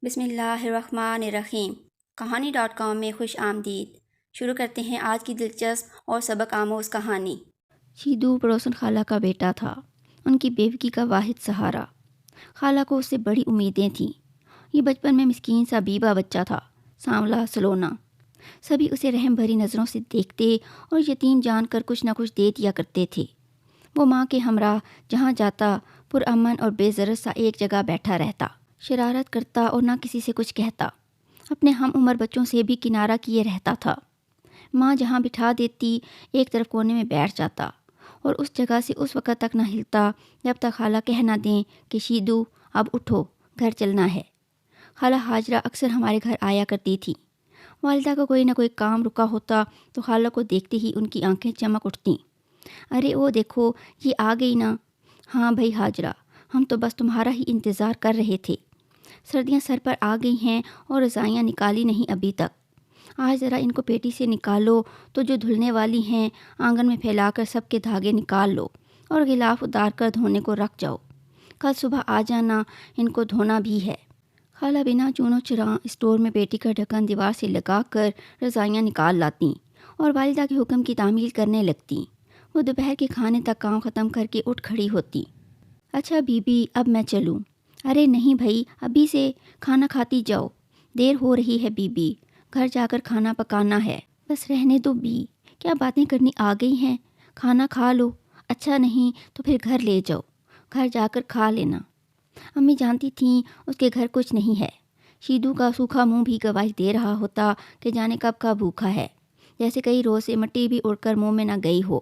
بسم اللہ الرحمن الرحیم کہانی.com میں خوش آمدید۔ شروع کرتے ہیں آج کی دلچسپ اور سبق آموز کہانی۔ شیدو پڑوسن خالہ کا بیٹا تھا، ان کی بیوگی کا واحد سہارا۔ خالہ کو اس سے بڑی امیدیں تھیں۔ یہ بچپن میں مسکین سا بیبا بچہ تھا، سانولا سلونا۔ سبھی اسے رحم بھری نظروں سے دیکھتے اور یتیم جان کر کچھ نہ کچھ دے دیا کرتے تھے۔ وہ ماں کے ہمراہ جہاں جاتا پرامن اور بے ضرر سا ایک جگہ بیٹھا رہتا، شرارت کرتا اور نہ کسی سے کچھ کہتا۔ اپنے ہم عمر بچوں سے بھی کنارہ کیے رہتا تھا۔ ماں جہاں بٹھا دیتی ایک طرف کونے میں بیٹھ جاتا اور اس جگہ سے اس وقت تک نہ ہلتا جب تک خالہ کہہ نہ دیں کہ شیدو اب اٹھو، گھر چلنا ہے۔ خالہ ہاجرہ اکثر ہمارے گھر آیا کرتی تھی۔ والدہ کا کوئی نہ کوئی کام رکا ہوتا تو خالہ کو دیکھتے ہی ان کی آنکھیں چمک اٹھتیں۔ ارے او دیکھو، یہ آ گئی نا۔ ہاں بھائی ہاجرہ، ہم تو بس تمہارا ہی انتظار کر رہے تھے۔ سردیاں سر پر آ گئی ہیں اور رضائیاں نکالی نہیں ابھی تک۔ آج ذرا ان کو پیٹی سے نکالو تو جو دھلنے والی ہیں آنگن میں پھیلا کر سب کے دھاگے نکال لو اور غلاف اتار کر دھونے کو رکھ جاؤ۔ کل صبح آ جانا، ان کو دھونا بھی ہے۔ خالہ بنا چونو چراں اسٹور میں پیٹی کا ڈھکن دیوار سے لگا کر رضائیاں نکال لاتی اور والدہ کے حکم کی تعمیل کرنے لگتی۔ وہ دوپہر کے کھانے تک کام ختم کر کے اٹھ کھڑی ہوتی۔ اچھا بی بی، اب میں چلوں؟ ارے نہیں بھائی، ابھی سے کھانا کھاتی جاؤ، دیر ہو رہی ہے بی بی، گھر جا کر کھانا پکانا ہے۔ بس رہنے دو بی، کیا باتیں کرنی آ گئی ہیں، کھانا کھا لو، اچھا نہیں تو پھر گھر لے جاؤ، گھر جا کر کھا لینا۔ امی جانتی تھیں اس کے گھر کچھ نہیں ہے۔ شیدو کا سوکھا منہ بھی گواہی دے رہا ہوتا کہ جانے کب کا بھوکا ہے، جیسے کئی روز سے مٹی بھی اڑ کر منہ میں نہ گئی ہو۔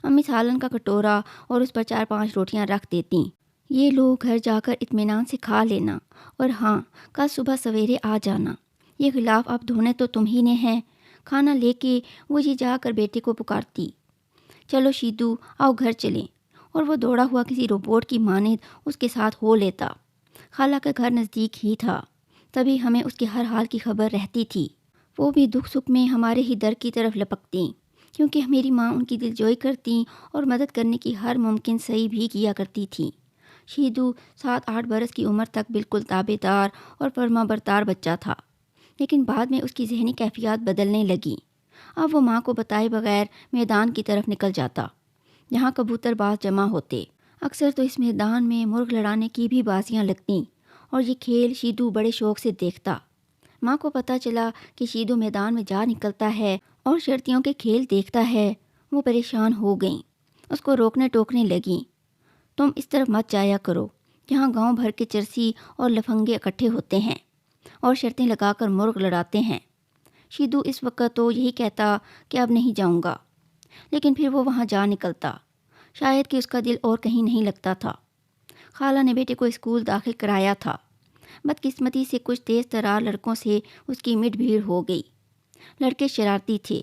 امی سالن کا کٹورا اور اس پر 4-5 روٹیاں رکھ دیتیں۔ یہ لو، گھر جا کر اطمینان سے کھا لینا، اور ہاں، کل صبح سویرے آ جانا۔ یہ غلاف اب دھونے تو تم ہی نے ہیں۔ کھانا لے کے وہ یہ جا کر بیٹے کو پکارتی، چلو شیدو آؤ گھر چلیں، اور وہ دوڑا ہوا کسی روبوٹ کی مانند اس کے ساتھ ہو لیتا۔ خالہ کا گھر نزدیک ہی تھا، تبھی ہمیں اس کے ہر حال کی خبر رہتی تھی۔ وہ بھی دکھ سکھ میں ہمارے ہی در کی طرف لپکتیں، کیونکہ میری ماں ان کی دلجوئی کرتی اور مدد کرنے کی ہر ممکن سعی بھی کیا کرتی تھی۔ شیدو 7-8 برس کی عمر تک بالکل تابع دار اور فرما بردار بچہ تھا، لیکن بعد میں اس کی ذہنی کیفیات بدلنے لگی۔ اب وہ ماں کو بتائے بغیر میدان کی طرف نکل جاتا، جہاں کبوتر باز جمع ہوتے۔ اکثر تو اس میدان میں مرغ لڑانے کی بھی بازیاں لگتیں، اور یہ کھیل شیدو بڑے شوق سے دیکھتا۔ ماں کو پتہ چلا کہ شیدو میدان میں جا نکلتا ہے اور شرطیوں کے کھیل دیکھتا ہے، وہ پریشان ہو گئیں، اس کو روکنے ٹوکنے لگیں۔ تم اس طرف مت جایا کرو، جہاں گاؤں بھر کے چرسی اور لفنگے اکٹھے ہوتے ہیں اور شرطیں لگا کر مرغ لڑاتے ہیں۔ شیدو اس وقت تو یہی کہتا کہ اب نہیں جاؤں گا، لیکن پھر وہ وہاں جا نکلتا، شاید کہ اس کا دل اور کہیں نہیں لگتا تھا۔ خالہ نے بیٹے کو اسکول داخل کرایا تھا۔ بدقسمتی سے کچھ تیز ترار لڑکوں سے اس کی مٹ بھیڑ ہو گئی۔ لڑکے شرارتی تھے،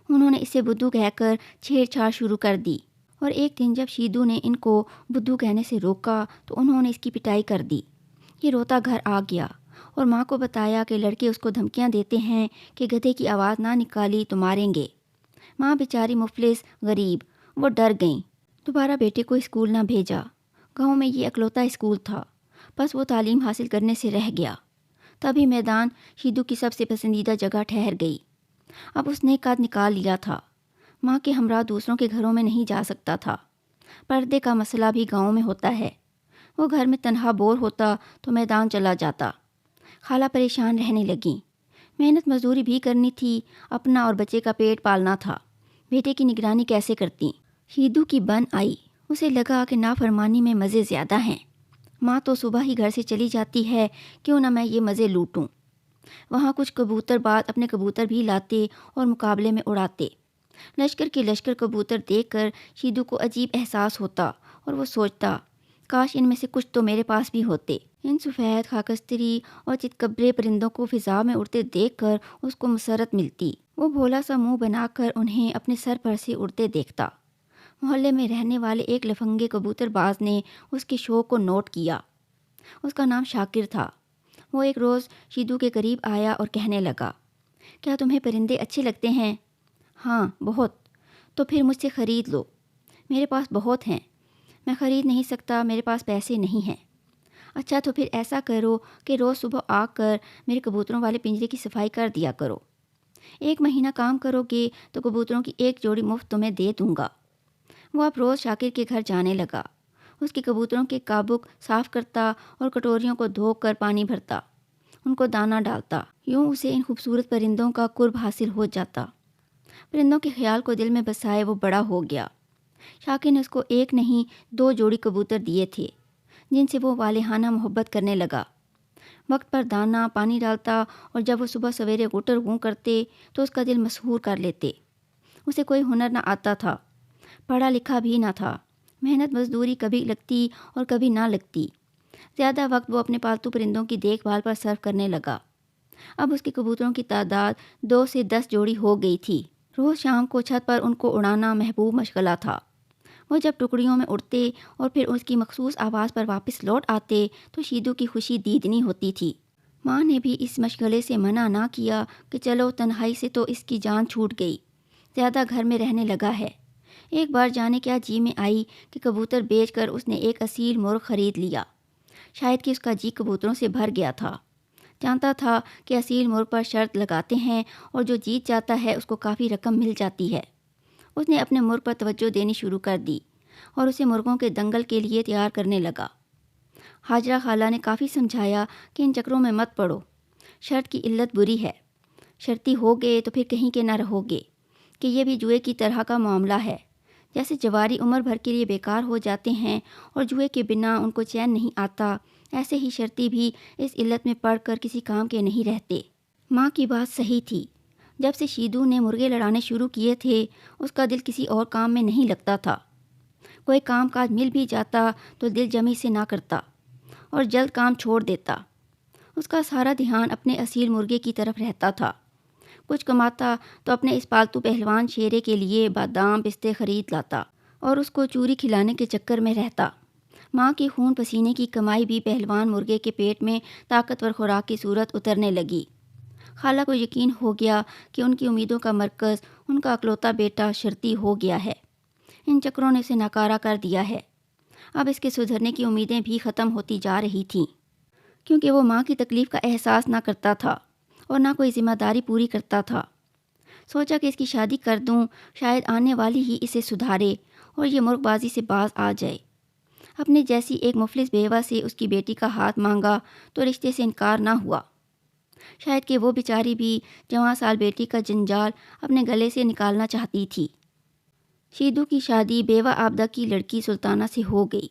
انہوں نے اسے بدھو کہہ کر چھیڑ چھاڑ شروع کر دی، اور ایک دن جب شیدو نے ان کو بدھو کہنے سے روکا تو انہوں نے اس کی پٹائی کر دی۔ یہ روتا گھر آ گیا اور ماں کو بتایا کہ لڑکے اس کو دھمکیاں دیتے ہیں کہ گدھے کی آواز نہ نکالی تو ماریں گے۔ ماں بیچاری مفلس غریب، وہ ڈر گئیں، دوبارہ بیٹے کو اسکول نہ بھیجا۔ گاؤں میں یہ اکلوتا اسکول تھا، بس وہ تعلیم حاصل کرنے سے رہ گیا۔ تبھی میدان شیدو کی سب سے پسندیدہ جگہ ٹھہر گئی۔ اب اس نے قد نکال لیا تھا، ماں کے ہمراہ دوسروں کے گھروں میں نہیں جا سکتا تھا۔ پردے کا مسئلہ بھی گاؤں میں ہوتا ہے۔ وہ گھر میں تنہا بور ہوتا تو میدان چلا جاتا۔ خالہ پریشان رہنے لگیں، محنت مزدوری بھی کرنی تھی، اپنا اور بچے کا پیٹ پالنا تھا، بیٹے کی نگرانی کیسے کرتی؟ شیدو کی بن آئی، اسے لگا کہ نافرمانی میں مزے زیادہ ہیں۔ ماں تو صبح ہی گھر سے چلی جاتی ہے، کیوں نہ میں یہ مزے لوٹوں۔ وہاں کچھ کبوتر باز اپنے کبوتر بھی لاتے اور مقابلے میں اڑاتے۔ لشکر کے لشکر کبوتر دیکھ کر شیدو کو عجیب احساس ہوتا اور وہ سوچتا، کاش ان میں سے کچھ تو میرے پاس بھی ہوتے۔ ان سفید خاکستری اور چتکبرے پرندوں کو فضا میں اڑتے دیکھ کر اس کو مسرت ملتی۔ وہ بھولا سا منہ بنا کر انہیں اپنے سر پر سے اڑتے دیکھتا۔ محلے میں رہنے والے ایک لفنگے کبوتر باز نے اس کے شوق کو نوٹ کیا۔ اس کا نام شاکر تھا۔ وہ ایک روز شیدو کے قریب آیا اور کہنے لگا، کیا تمہیں پرندے اچھے لگتے ہیں؟ ہاں بہت۔ تو پھر مجھ سے خرید لو، میرے پاس بہت ہیں۔ میں خرید نہیں سکتا، میرے پاس پیسے نہیں ہیں۔ اچھا تو پھر ایسا کرو کہ روز صبح آ کر میرے کبوتروں والے پنجرے کی صفائی کر دیا کرو۔ 1 مہینہ کام کرو گے تو کبوتروں کی 1 جوڑی مفت تمہیں دے دوں گا۔ وہ اب روز شاکر کے گھر جانے لگا۔ اس کے کبوتروں کے کابک صاف کرتا اور کٹوریوں کو دھو کر پانی بھرتا، ان کو دانہ ڈالتا۔ یوں اسے ان خوبصورت پرندوں کا قرب حاصل ہو جاتا۔ پرندوں کے خیال کو دل میں بسائے وہ بڑا ہو گیا۔ شاکر نے اس کو 1 نہیں 2 جوڑی کبوتر دیے تھے، جن سے وہ والہانہ محبت کرنے لگا۔ وقت پر دانہ پانی ڈالتا اور جب وہ صبح سویرے غٹر غوں کرتے تو اس کا دل مسحور کر لیتے۔ اسے کوئی ہنر نہ آتا تھا، پڑھا لکھا بھی نہ تھا۔ محنت مزدوری کبھی لگتی اور کبھی نہ لگتی۔ زیادہ وقت وہ اپنے پالتو پرندوں کی دیکھ بھال پر صرف کرنے لگا۔ اب اس کے کبوتروں کی تعداد 2 سے 10 جوڑی ہو گئی تھی۔ روز شام کو چھت پر ان کو اڑانا محبوب مشغلہ تھا۔ وہ جب ٹکڑیوں میں اڑتے اور پھر اس کی مخصوص آواز پر واپس لوٹ آتے تو شیدو کی خوشی دیدنی ہوتی تھی۔ ماں نے بھی اس مشغلے سے منع نہ کیا کہ چلو تنہائی سے تو اس کی جان چھوٹ گئی، زیادہ گھر میں رہنے لگا ہے۔ ایک بار جانے کیا جی میں آئی کہ کبوتر بیچ کر اس نے ایک اصیل مرغ خرید لیا۔ شاید کہ اس کا جی کبوتروں سے بھر گیا تھا۔ جانتا تھا کہ اصیل مرغ پر شرط لگاتے ہیں اور جو جیت جاتا ہے اس کو کافی رقم مل جاتی ہے۔ اس نے اپنے مرغ پر توجہ دینی شروع کر دی اور اسے مرغوں کے دنگل کے لیے تیار کرنے لگا۔ حاجرہ خالہ نے کافی سمجھایا کہ ان چکروں میں مت پڑو، شرط کی علت بری ہے، شرطی ہو گئے تو پھر کہیں کے نہ رہو گے، کہ یہ بھی جوئے کی طرح کا معاملہ ہے۔ جیسے جواری عمر بھر کے لیے بیکار ہو جاتے ہیں اور جوئے کے بنا ان کو چین نہیں آتا، ایسے ہی شرطی بھی اس علت میں پڑھ کر کسی کام کے نہیں رہتے۔ ماں کی بات صحیح تھی۔ جب سے شیدو نے مرغے لڑانے شروع کیے تھے اس کا دل کسی اور کام میں نہیں لگتا تھا۔ کوئی کام کاج مل بھی جاتا تو دل جمی سے نہ کرتا اور جلد کام چھوڑ دیتا۔ اس کا سارا دھیان اپنے اصیل مرغے کی طرف رہتا تھا۔ کچھ کماتا تو اپنے اس پالتو پہلوان شیرے کے لیے بادام پستے خرید لاتا اور اس کو چوری کھلانے کے چکر میں رہتا۔ ماں کی خون پسینے کی کمائی بھی پہلوان مرغے کے پیٹ میں طاقتور خوراک کی صورت اترنے لگی۔ خالہ کو یقین ہو گیا کہ ان کی امیدوں کا مرکز ان کا اکلوتا بیٹا شرطی ہو گیا ہے۔ ان چکروں نے اسے ناکارہ کر دیا ہے۔ اب اس کے سدھرنے کی امیدیں بھی ختم ہوتی جا رہی تھیں، کیونکہ وہ ماں کی تکلیف کا احساس نہ کرتا تھا اور نہ کوئی ذمہ داری پوری کرتا تھا۔ سوچا کہ اس کی شادی کر دوں، شاید آنے والی ہی اسے سدھارے اور یہ مرغ بازی سے باز آ جائے۔ اپنے جیسی ایک مفلس بیوہ سے اس کی بیٹی کا ہاتھ مانگا تو رشتے سے انکار نہ ہوا۔ شاید کہ وہ بیچاری بھی جوان سال بیٹی کا جنجال اپنے گلے سے نکالنا چاہتی تھی۔ شیدو کی شادی بیوہ آبدہ کی لڑکی سلطانہ سے ہو گئی۔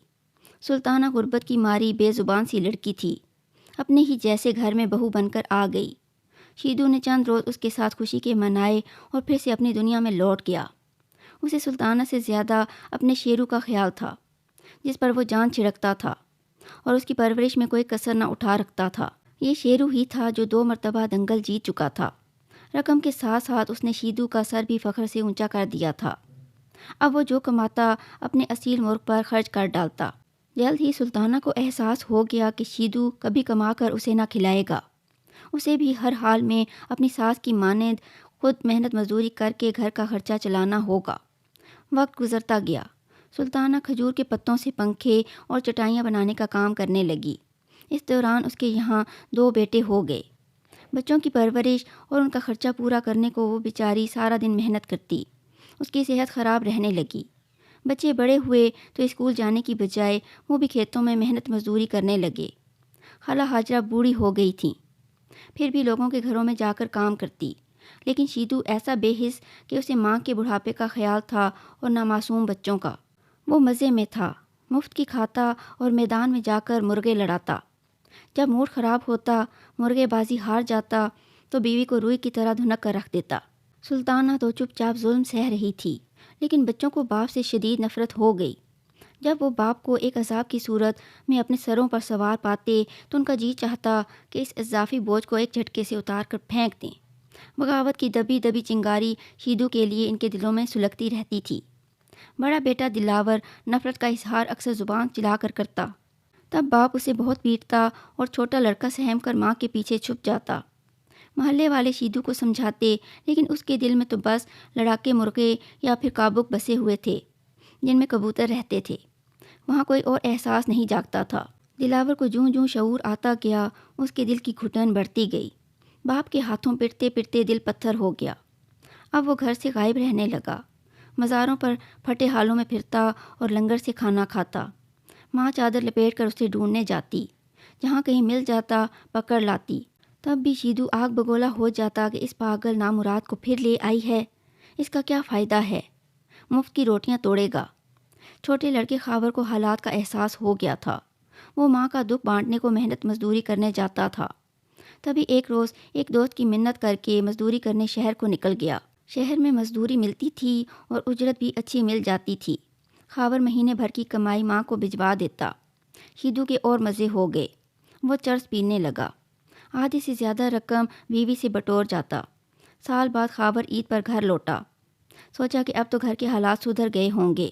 سلطانہ غربت کی ماری بے زبان سی لڑکی تھی، اپنے ہی جیسے گھر میں بہو بن کر آ گئی۔ شیدو نے چند روز اس کے ساتھ خوشی کے منائے اور پھر سے اپنی دنیا میں لوٹ گیا۔ اسے سلطانہ سے زیادہ اپنے شیرو کا خیال تھا، جس پر وہ جان چھڑکتا تھا اور اس کی پرورش میں کوئی کسر نہ اٹھا رکھتا تھا۔ یہ شیرو ہی تھا جو 2 مرتبہ دنگل جیت چکا تھا۔ رقم کے ساتھ ساتھ اس نے شیدو کا سر بھی فخر سے اونچا کر دیا تھا۔ اب وہ جو کماتا اپنے اصیل مرغ پر خرچ کر ڈالتا۔ جلد ہی سلطانہ کو احساس ہو گیا کہ شیدو کبھی کما کر اسے نہ کھلائے گا۔ اسے بھی ہر حال میں اپنی ساس کی مانند خود محنت مزدوری کر کے گھر کا خرچہ چلانا ہوگا۔ وقت گزرتا گیا۔ سلطانہ کھجور کے پتوں سے پنکھے اور چٹائیاں بنانے کا کام کرنے لگی۔ اس دوران اس کے یہاں 2 بیٹے ہو گئے۔ بچوں کی پرورش اور ان کا خرچہ پورا کرنے کو وہ بیچاری سارا دن محنت کرتی۔ اس کی صحت خراب رہنے لگی۔ بچے بڑے ہوئے تو اسکول جانے کی بجائے وہ بھی کھیتوں میں محنت مزدوری کرنے لگے۔ خالہ حاجرہ بوڑھی ہو گئی تھیں، پھر بھی لوگوں کے گھروں میں جا کر کام کرتی، لیکن شیدو ایسا بے حس کہ اسے ماں کے بڑھاپے کا خیال تھا اور نہ معصوم بچوں کا۔ وہ مزے میں تھا، مفت کی کھاتا اور میدان میں جا کر مرغے لڑاتا۔ جب موڈ خراب ہوتا، مرغے بازی ہار جاتا تو بیوی کو روئی کی طرح دھنک کر رکھ دیتا۔ سلطانہ تو چپ چاپ ظلم سہ رہی تھی، لیکن بچوں کو باپ سے شدید نفرت ہو گئی۔ جب وہ باپ کو ایک عذاب کی صورت میں اپنے سروں پر سوار پاتے تو ان کا جی چاہتا کہ اس اضافی بوجھ کو ایک جھٹکے سے اتار کر پھینک دیں۔ بغاوت کی دبی دبی چنگاری شیدو کے لیے ان کے دلوں میں سلگتی رہتی تھی۔ بڑا بیٹا دلاور نفرت کا اظہار اکثر زبان چلا کر کرتا، تب باپ اسے بہت پیٹتا اور چھوٹا لڑکا سہم کر ماں کے پیچھے چھپ جاتا۔ محلے والے شیدو کو سمجھاتے، لیکن اس کے دل میں تو بس لڑاکے مرغے یا پھر کابک بسے ہوئے تھے جن میں کبوتر رہتے تھے۔ وہاں کوئی اور احساس نہیں جاگتا تھا۔ دلاور کو جوں جوں شعور آتا گیا اس کے دل کی گھٹن بڑھتی گئی۔ باپ کے ہاتھوں پٹتے پٹتے دل پتھر ہو گیا۔ اب وہ گھر سے غائب رہنے لگا، مزاروں پر پھٹے حالوں میں پھرتا اور لنگر سے کھانا کھاتا۔ ماں چادر لپیٹ کر اسے ڈھونڈنے جاتی، جہاں کہیں مل جاتا پکڑ لاتی۔ تب بھی شیدو آگ بگولا ہو جاتا کہ اس پاگل نامراد کو پھر لے آئی ہے، اس کا کیا فائدہ ہے، مفت کی روٹیاں توڑے گا۔ چھوٹے لڑکے خاور کو حالات کا احساس ہو گیا تھا۔ وہ ماں کا دکھ بانٹنے کو محنت مزدوری کرنے جاتا تھا۔ تبھی ایک روز ایک دوست کی منت کر کے مزدوری کرنے شہر کو نکل گیا۔ شہر میں مزدوری ملتی تھی اور اجرت بھی اچھی مل جاتی تھی۔ خاور مہینے بھر کی کمائی ماں کو بھجوا دیتا۔ شیدو کے اور مزے ہو گئے، وہ چرس پینے لگا۔ آدھے سے زیادہ رقم بیوی سے بٹور جاتا۔ سال بعد خاور عید پر گھر لوٹا۔ سوچا کہ اب تو گھر کے حالات سدھر گئے ہوں گے،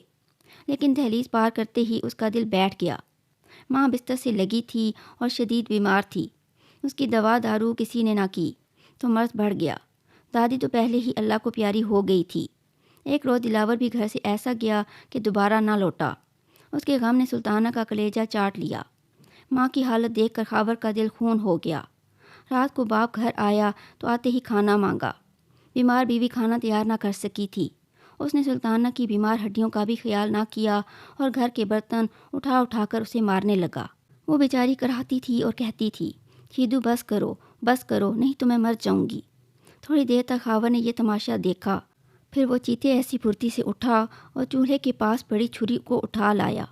لیکن دہلیز پار کرتے ہی اس کا دل بیٹھ گیا۔ ماں بستر سے لگی تھی اور شدید بیمار تھی۔ اس کی دوا دارو کسی نے نہ کی تو مرض بڑھ گیا۔ دادی تو پہلے ہی اللہ کو پیاری ہو گئی تھی۔ ایک روز دلاور بھی گھر سے ایسا گیا کہ دوبارہ نہ لوٹا۔ اس کے غم نے سلطانہ کا کلیجہ چاٹ لیا۔ ماں کی حالت دیکھ کر خاور کا دل خون ہو گیا۔ رات کو باپ گھر آیا تو آتے ہی کھانا مانگا۔ بیمار بیوی کھانا تیار نہ کر سکی تھی۔ اس نے سلطانہ کی بیمار ہڈیوں کا بھی خیال نہ کیا اور گھر کے برتن اٹھا اٹھا کر اسے مارنے لگا۔ وہ بیچاری کراہتی تھی اور کہتی تھی، شیدو بس کرو نہیں تو میں مر جاؤں گی۔ تھوڑی دیر تک خاور نے یہ تماشا دیکھا، پھر وہ چیتے ایسی پھرتی سے اٹھا اور چولہے کے پاس پڑی چھری کو اٹھا لایا۔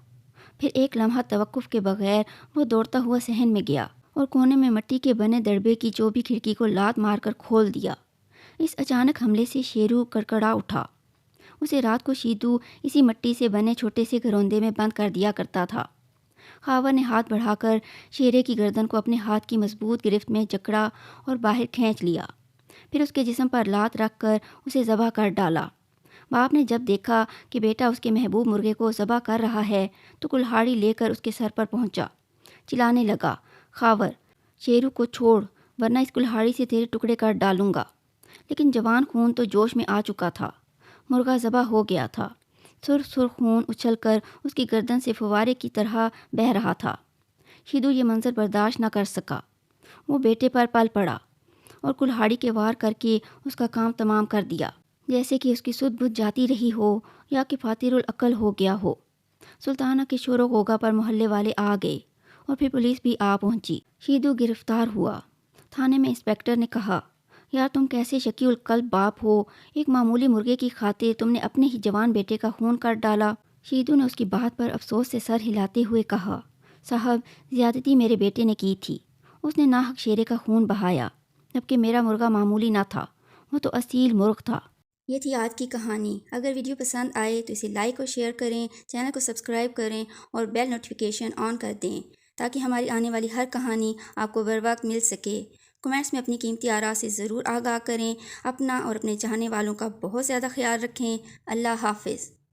پھر ایک لمحہ توقف کے بغیر وہ دوڑتا ہوا صحن میں گیا اور کونے میں مٹی کے بنے دربے کی چوبی کھڑکی کو لات مار کر کھول دیا۔ اس اچانک حملے سے شیرو کڑکڑا اٹھا۔ اسے رات کو شیدو اسی مٹی سے بنے چھوٹے سے گھروندے میں بند کر دیا کرتا تھا۔ خاور نے ہاتھ بڑھا کر شیرے کی گردن کو اپنے ہاتھ کی مضبوط گرفت میں جکڑا اور باہر کھینچ لیا۔ پھر اس کے جسم پر لات رکھ کر اسے ذبح کر ڈالا۔ باپ نے جب دیکھا کہ بیٹا اس کے محبوب مرغے کو ذبح کر رہا ہے تو کلہاڑی لے کر اس کے سر پر پہنچا۔ چلانے لگا، خاور، شیرو کو چھوڑ ورنہ اس کلہاڑی سے تیرے ٹکڑے کر ڈالوں گا۔ لیکن جوان خون تو جوش میں آ چکا تھا۔ مرغا ذبح ہو گیا تھا۔ سرخ سرخ خون اچھل کر اس کی گردن سے فوارے کی طرح بہہ رہا تھا۔ شیدو یہ منظر برداشت نہ کر سکا۔ وہ بیٹے پر پل پڑا اور کلہاڑی کے وار کر کے اس کا کام تمام کر دیا، جیسے کہ اس کی سدھ بجھ جاتی رہی ہو یا کہ فاتر العقل ہو گیا ہو۔ سلطانہ کے شور و غوغا پر محلے والے آ گئے اور پھر پولیس بھی آ پہنچی۔ شیدو گرفتار ہوا۔ تھانے میں انسپکٹر نے کہا، یار تم کیسے شکی القلب باپ ہو، ایک معمولی مرغے کی خاطر تم نے اپنے ہی جوان بیٹے کا خون کر ڈالا۔ شیدو نے اس کی بات پر افسوس سے سر ہلاتے ہوئے کہا، صاحب زیادتی میرے بیٹے نے کی تھی، اس نے ناحق شیرے کا خون بہایا، جبکہ میرا مرغا معمولی نہ تھا، وہ تو اصیل مرغ تھا۔ یہ تھی آج کی کہانی۔ اگر ویڈیو پسند آئے تو اسے لائک اور شیئر کریں، چینل کو سبسکرائب کریں اور بیل نوٹیفیکیشن آن کر دیں تاکہ ہماری آنے والی ہر کہانی آپ کو بر وقت مل سکے۔ کمنٹس میں اپنی قیمتی آراء سے ضرور آگاہ کریں۔ اپنا اور اپنے چاہنے والوں کا بہت زیادہ خیال رکھیں۔ اللہ حافظ۔